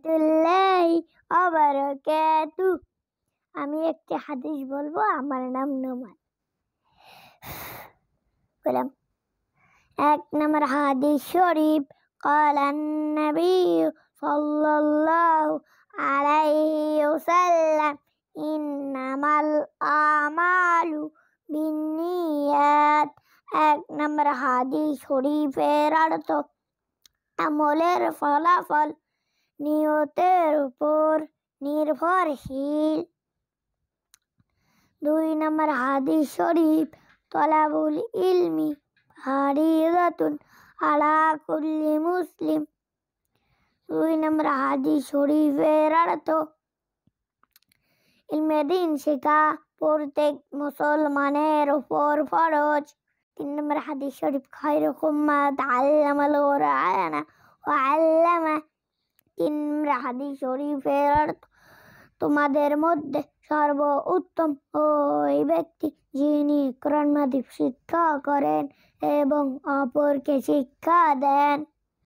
রাহমাতুল্লাহি ওয়া বারাকাতুহু। আমি একটি হাদিস বলবো, আমার নাম নোমান। বললাম 1 নম্বর হাদিস শরীফ, قال النبي صلى الله عليه وسلم إنما الأعمال بالنيات। 1 নম্বর হাদিস শরীফের অর্থ, আমলের ফলাফল নিয়তের উপর নির্ভরশীল। 2 নম্বর হাদিস শরীফ, তলাবুল ইলমি ফারিদাতুন আলা কুল্লি মুসলিম। 2 নম্বর হাদিস শরীফের অর্থ, ইলমে দ্বীন শেখা প্রত্যেক মুসলমানের উপর ফরজ। 3 নম্বর হাদিস শরীফ, খায়রুকুম মান তাআল্লামাল কুরআনা ওয়া আল্লামা। 3 নম্বর হাদিস শরীফের অর্থ, তোমাদের মধ্যে সর্বোত্তম ওই ব্যক্তি যিনি কোরআন মাজিদ শিক্ষা করেন এবং অপরকে শিক্ষা দেন।